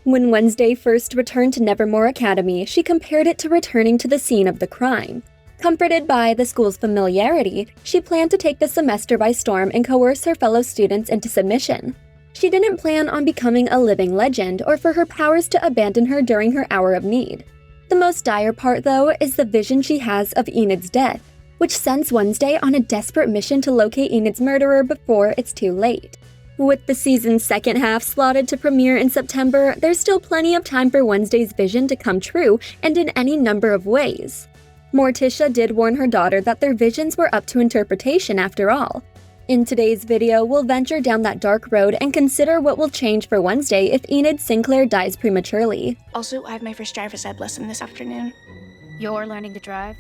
When Wednesday first returned to Nevermore Academy, she compared it to returning to the scene of the crime. Comforted by the school's familiarity, she planned to take the semester by storm and coerce her fellow students into submission. She didn't plan on becoming a living legend or for her powers to abandon her during her hour of need. The most dire part, though, is the vision she has of Enid's death, which sends Wednesday on a desperate mission to locate Enid's murderer before it's too late. With the season's second half slotted to premiere in September, there's still plenty of time for Wednesday's vision to come true, and in any number of ways. Morticia did warn her daughter that their visions were up to interpretation after all. In today's video, we'll venture down that dark road and consider what will change for Wednesday if Enid Sinclair dies prematurely. Also, I have my first driver's ed lesson this afternoon. You're learning to drive?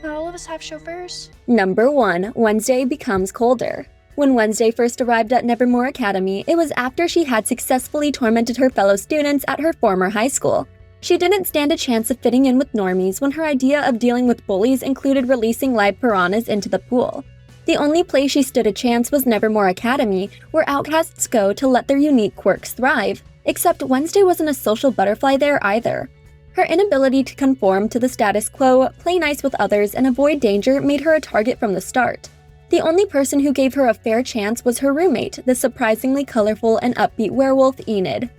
Not all of us have chauffeurs. Number 1. Wednesday becomes colder. When Wednesday first arrived at Nevermore Academy, it was after she had successfully tormented her fellow students at her former high school. She didn't stand a chance of fitting in with normies when her idea of dealing with bullies included releasing live piranhas into the pool. The only place she stood a chance was Nevermore Academy, where outcasts go to let their unique quirks thrive, except Wednesday wasn't a social butterfly there either. Her inability to conform to the status quo, play nice with others, and avoid danger made her a target from the start. The only person who gave her a fair chance was her roommate, the surprisingly colorful and upbeat werewolf Enid.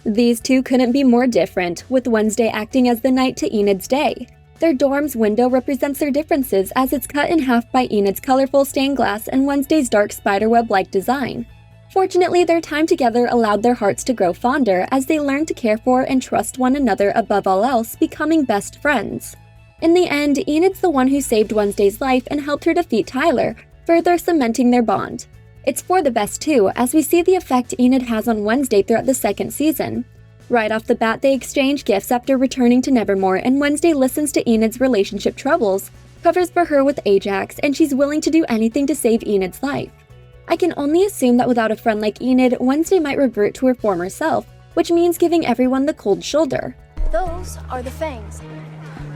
These two couldn't be more different, with Wednesday acting as the night to Enid's day. Their dorm's window represents their differences as it's cut in half by Enid's colorful stained glass and Wednesday's dark spiderweb-like design. Fortunately, their time together allowed their hearts to grow fonder as they learned to care for and trust one another above all else, becoming best friends. In the end, Enid's the one who saved Wednesday's life and helped her defeat Tyler, further cementing their bond. It's for the best too, as we see the effect Enid has on Wednesday throughout the second season. Right off the bat, they exchange gifts after returning to Nevermore, and Wednesday listens to Enid's relationship troubles, covers for her with Ajax, and she's willing to do anything to save Enid's life. I can only assume that without a friend like Enid, Wednesday might revert to her former self, which means giving everyone the cold shoulder. Those are the Fangs,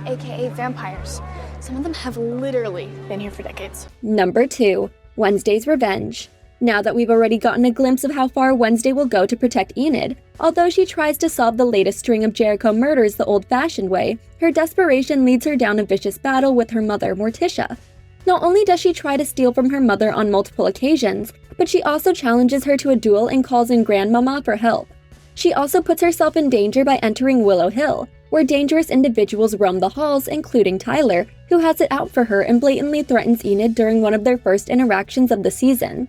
aka vampires. Some of them have literally been here for decades. Number 2. Wednesday's revenge. Now that we've already gotten a glimpse of how far Wednesday will go to protect Enid, although she tries to solve the latest string of Jericho murders the old-fashioned way, her desperation leads her down a vicious battle with her mother, Morticia. Not only does she try to steal from her mother on multiple occasions, but she also challenges her to a duel and calls in Grandmama for help. She also puts herself in danger by entering Willow Hill, where dangerous individuals roam the halls, including Tyler, who has it out for her and blatantly threatens Enid during one of their first interactions of the season.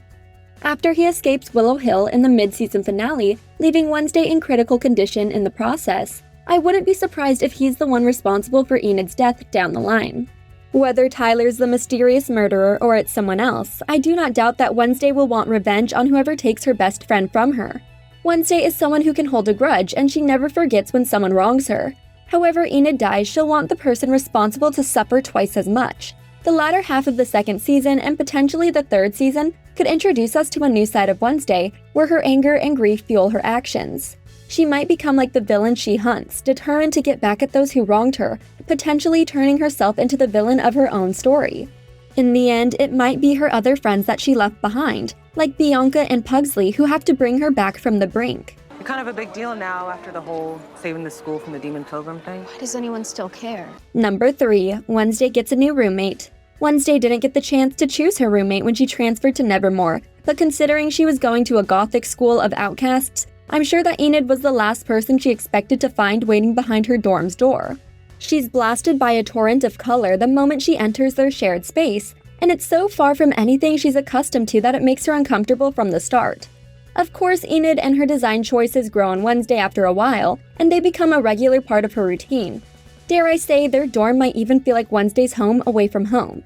After he escapes Willow Hill in the mid-season finale, leaving Wednesday in critical condition in the process, I wouldn't be surprised if he's the one responsible for Enid's death down the line. Whether Tyler's the mysterious murderer or it's someone else, I do not doubt that Wednesday will want revenge on whoever takes her best friend from her. Wednesday is someone who can hold a grudge, and she never forgets when someone wrongs her. However Enid dies, she'll want the person responsible to suffer twice as much. The latter half of the second season, and potentially the third season, could introduce us to a new side of Wednesday, where her anger and grief fuel her actions. She might become like the villain she hunts, determined to get back at those who wronged her, potentially turning herself into the villain of her own story. In the end, it might be her other friends that she left behind, like Bianca and Pugsley, who have to bring her back from the brink. You're kind of a big deal now after the whole saving the school from the Demon Pilgrim thing. Why does anyone still care? Number 3. Wednesday gets a new roommate. Wednesday didn't get the chance to choose her roommate when she transferred to Nevermore, but considering she was going to a gothic school of outcasts, I'm sure that Enid was the last person she expected to find waiting behind her dorm's door. She's blasted by a torrent of color the moment she enters their shared space, and it's so far from anything she's accustomed to that it makes her uncomfortable from the start. Of course, Enid and her design choices grow on Wednesday after a while, and they become a regular part of her routine. Dare I say, their dorm might even feel like Wednesday's home away from home.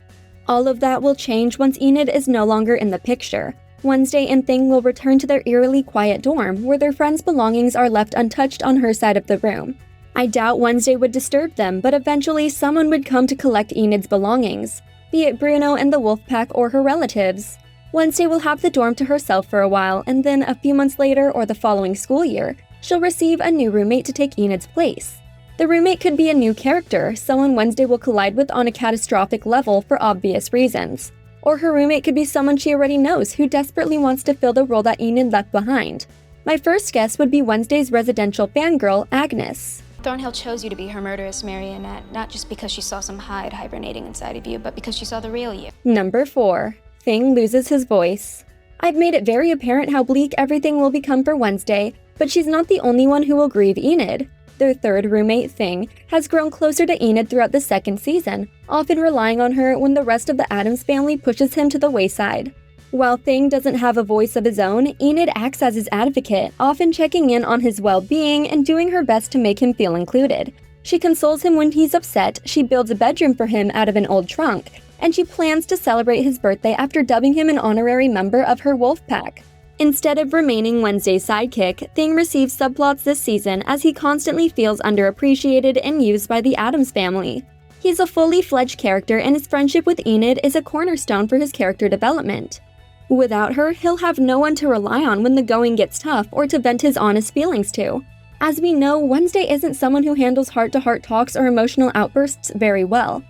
All of that will change once Enid is no longer in the picture. Wednesday and Thing will return to their eerily quiet dorm, where their friends' belongings are left untouched on her side of the room. I doubt Wednesday would disturb them, but eventually someone would come to collect Enid's belongings, be it Bruno and the Wolfpack or her relatives. Wednesday will have the dorm to herself for a while, and then a few months later or the following school year, she'll receive a new roommate to take Enid's place. The roommate could be a new character, someone Wednesday will collide with on a catastrophic level for obvious reasons. Or her roommate could be someone she already knows who desperately wants to fill the role that Enid left behind. My first guess would be Wednesday's residential fangirl, Agnes. Thornhill chose you to be her murderous marionette, not just because she saw some hide hibernating inside of you, but because she saw the real you. Number 4. Thing loses his voice. I've made it very apparent how bleak everything will become for Wednesday, but she's not the only one who will grieve Enid. Their third roommate, Thing, has grown closer to Enid throughout the second season, often relying on her when the rest of the Addams family pushes him to the wayside. While Thing doesn't have a voice of his own, Enid acts as his advocate, often checking in on his well-being and doing her best to make him feel included. She consoles him when he's upset, she builds a bedroom for him out of an old trunk, and she plans to celebrate his birthday after dubbing him an honorary member of her wolf pack. Instead of remaining Wednesday's sidekick, Thing receives subplots this season as he constantly feels underappreciated and used by the Addams family. He's a fully fledged character and his friendship with Enid is a cornerstone for his character development. Without her, he'll have no one to rely on when the going gets tough or to vent his honest feelings to. As we know, Wednesday isn't someone who handles heart-to-heart talks or emotional outbursts very well.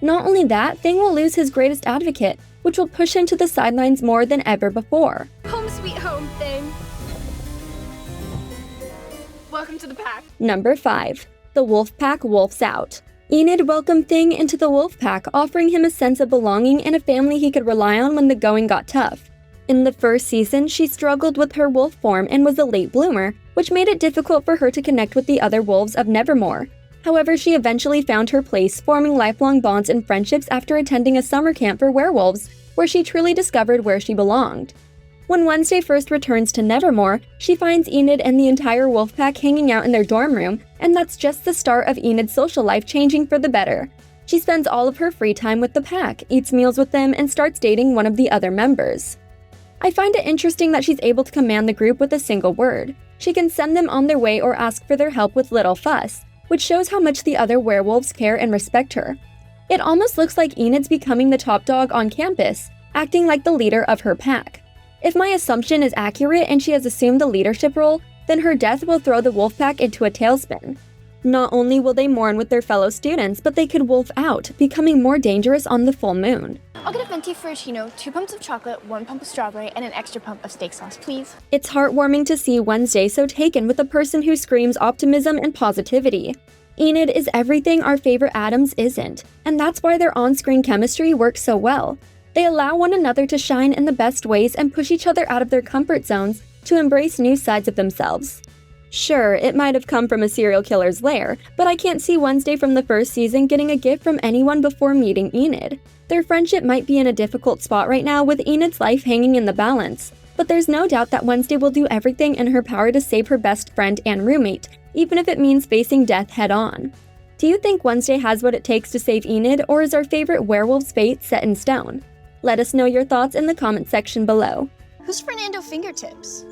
Not only that, Thing will lose his greatest advocate, which will push him to the sidelines more than ever before. Home sweet home, Thing. Welcome to the pack. Number 5. The wolf pack wolfs out. Enid welcomed Thing into the wolf pack, offering him a sense of belonging and a family he could rely on when the going got tough. In the first season, she struggled with her wolf form and was a late bloomer, which made it difficult for her to connect with the other wolves of Nevermore. However, she eventually found her place, forming lifelong bonds and friendships after attending a summer camp for werewolves, where she truly discovered where she belonged. When Wednesday first returns to Nevermore, she finds Enid and the entire wolf pack hanging out in their dorm room, and that's just the start of Enid's social life changing for the better. She spends all of her free time with the pack, eats meals with them, and starts dating one of the other members. I find it interesting that she's able to command the group with a single word. She can send them on their way or ask for their help with little fuss, which shows how much the other werewolves care and respect her. It almost looks like Enid's becoming the top dog on campus, acting like the leader of her pack. If my assumption is accurate and she has assumed the leadership role, then her death will throw the wolf pack into a tailspin. Not only will they mourn with their fellow students, but they could wolf out, becoming more dangerous on the full moon. I'll get a venti frappuccino, 2 pumps of chocolate, 1 pump of strawberry, and an extra pump of steak sauce, please. It's heartwarming to see Wednesday so taken with a person who screams optimism and positivity. Enid is everything our favorite Addams isn't, and that's why their on-screen chemistry works so well. They allow one another to shine in the best ways and push each other out of their comfort zones to embrace new sides of themselves. Sure, it might have come from a serial killer's lair, but I can't see Wednesday from the first season getting a gift from anyone before meeting Enid. Their friendship might be in a difficult spot right now with Enid's life hanging in the balance, but there's no doubt that Wednesday will do everything in her power to save her best friend and roommate, even if it means facing death head-on. Do you think Wednesday has what it takes to save Enid, or is our favorite werewolf's fate set in stone? Let us know your thoughts in the comment section below. Who's Fernando Fingertips?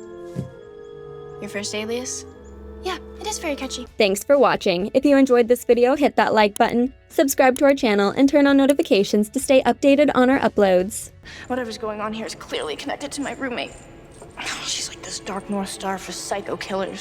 Your first alias? Yeah, it is very catchy. Thanks for watching. If you enjoyed this video, hit that like button, subscribe to our channel, and turn on notifications to stay updated on our uploads. Whatever's going on here is clearly connected to my roommate. She's like this dark North Star for psycho killers.